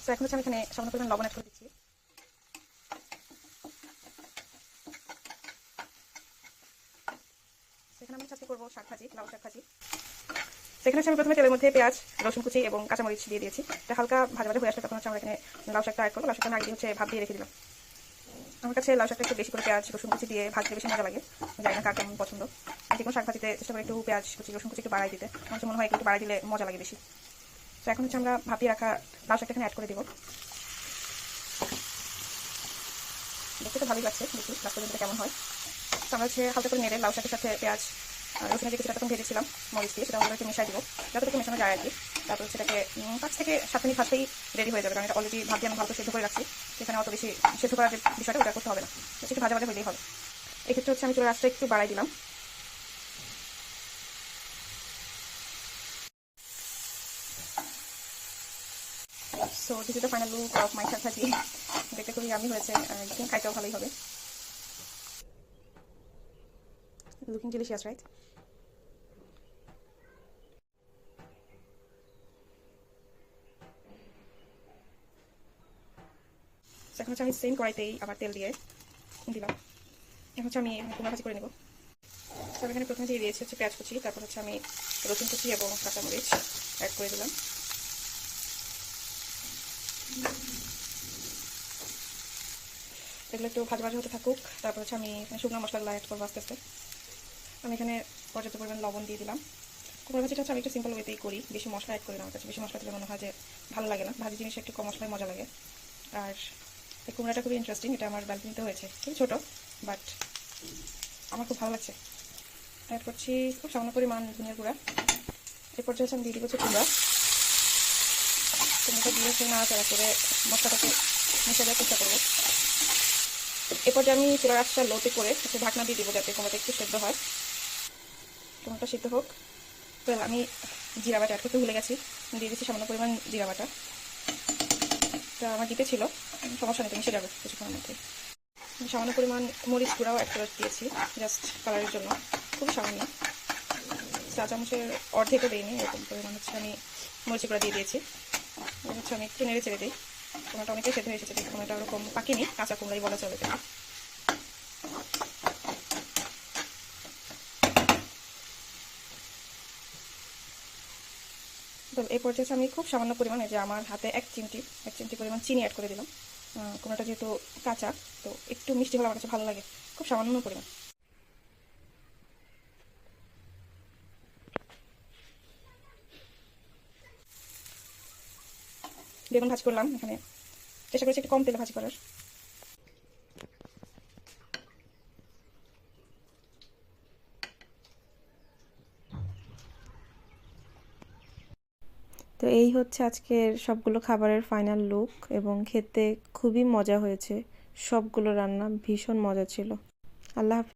তো এখন হচ্ছে আমি এখানে সামান্য পরিমাণ লবণ অ্যাড করে দিচ্ছি। সেখানে আমি আজকে করবো শাক ভাজি, লাউ শাক ভাজি। সেখানে হচ্ছে আমি প্রথমে তেলের মধ্যে পেঁয়াজ, রসুন কুচি এবং কাঁচামরিচ দিয়ে দিয়েছি। এটা হালকা ভাজা ভাজা হয়ে আসলে তখন হচ্ছে আমরা এখানে লাউ শাকটা অ্যাড করবো। লাউ শাকটা আগে হচ্ছে ভাপ দিয়ে রেখে দিলাম। আমার কাছে লাউ শাকটা একটু বেশি করে পেঁয়াজ রসুন কুচি দিয়ে ভাজতে বেশি মজা লাগে। জানি না কার কেমন পছন্দ। যে কোনো শাক ভাজিতে চেষ্টা করি একটু পেঁয়াজ কুচি রসুন কুচি একটু বাড়াই দিতে। আমার মনে হয় একটু বাড়াই দিলে মজা লাগে বেশি। তো এখন হচ্ছে আমরা ভাপিয়ে রাখা লাউ শাকটা এখানে অ্যাড করে দেবো। দেখতে তো ভালোই লাগছে, দেখি লাস্ট পর্যন্ত কেমন হয়। তো আমরা হচ্ছে হালকা করে নেড়ে লাউ শাকের সাথে পেঁয়াজ রসুনের যে কিছুটা তখন ভেজেছিলাম মরিচ দিয়ে, সেটা আমরা একটু মিশাই দিব, যতটুকু মেশানো যায় আর কি। তারপর সেটাকে 5 থেকে 7 মিনিট ভাজতেই রেডি হয়ে যাবে, কারণ এটা অলরেডি ভাবতে আমি ভালো করে সেদ্ধ করে রাখছি। সেখানে অত বেশি সেদ্ধ করার যে বিষয়টা ওটা করতে হবে না, একটু ভাজা ভাজা হলেই হবে। এক্ষেত্রে হচ্ছে আমি চুলার আঁচটা একটু বাড়াই দিলাম। So this is the final look of my শাক ভাজি। দেখতে খুবই ইয়ামি হয়েছে, খাইতেও ভালোই হবে। Looking delicious, right? এখন হচ্ছে আমি সেম কড়াইতেই আবার তেল দিয়ে দিলাম। এখন হচ্ছে আমি কুমড়া ভাজি করে নেব। তবে এখানে প্রথমে দিয়ে দিয়েছি হচ্ছে পেঁয়াজ কুচি, তারপর হচ্ছে আমি রসুন কুচি এবং কাঁচামরিচ অ্যাড করে দিলাম। এগুলো একটু ভাজা ভাজা হতে থাকুক। তারপর হচ্ছে আমি শুকনো মশলাগুলো অ্যাড করবো আস্তে আস্তে। আমি এখানে পর্যাপ্ত পরিমাণ লবণ দিয়ে দিলাম। কুমড়া ভাজিটা হচ্ছে আমি একটু সিম্পল ওয়েতেই করি, বেশি মশলা অ্যাড করি না। আমার কাছে বেশি মশলা দিলে মনে হয় যে ভালো লাগে না, ভাজি জিনিস একটু কম মশলায় মজা লাগে। আর এই কুমড়াটা খুবই ইন্টারেস্টিং, এটা আমার ব্যালকনিতে হয়েছে, খুবই ছোটো বাট আমার খুব ভালো লাগছে। অ্যাড করছি খুব সামান্য পরিমাণ ধনিয়ার গুঁড়া। এর পর্যায়ে হচ্ছে আমি দিয়ে দিব হচ্ছে কুমড়া দিয়ে হচ্ছে নাড়াচাড়া করে মশলাটাকে মিশে দেওয়ার চেষ্টা করবো। এ পর্যায়ে আমি চুলার আঁচটা লোতে করে হচ্ছে ঢাকনা দিয়ে দিব, যাতে কুমড়োটা একটু সেদ্ধ হয়। কুমড়োটা সিদ্ধ হোক। তো আমি জিরা বাটা অ্যাড করতে ভুলে গেছি, দিয়ে দিচ্ছি সামান্য পরিমাণ জিরা বাটা। তা আমার দিতে ছিল, সমস্যা নেই, মিশে যাবে কিছুক্ষণের মধ্যে। সামান্য পরিমাণ মরিচ গুঁড়াও অ্যাড করে দিয়েছি জাস্ট কালারের জন্য, খুব সামান্য, চা চামচের অর্ধেকও দিইনি, এরকম পরিমাণ হচ্ছে আমি মরিচ গুঁড়া দিয়ে দিয়েছি। হচ্ছে আমি একটু নেড়ে চেড়ে দিই। কুমড়োটা অনেকটাই সেদ্ধ হয়ে এসেছে, কুমড়োটা ওরকম পাকিনি, কাঁচা কুমড়াই বলা চলে। তো এই পর্যায়ে আমি খুব সামান্য পরিমাণে, যে আমার হাতে এক চিমটি পরিমাণ চিনি অ্যাড করে দিলাম। কুমড়োটা যেহেতু কাঁচা, তো একটু মিষ্টি হলে আমার কাছে ভালো লাগে, খুব সামান্য পরিমাণ। বেগুন ভাজি করলাম এখানে, চেষ্টা করেছি একটু কম তেলে ভাজি করার। তো এই হচ্ছে আজকের সবগুলো খাবারের ফাইনাল লুক, এবং খেতে খুবই মজা হয়েছে। সবগুলো রান্না ভীষণ মজা ছিল। আল্লাহ হাফেজ।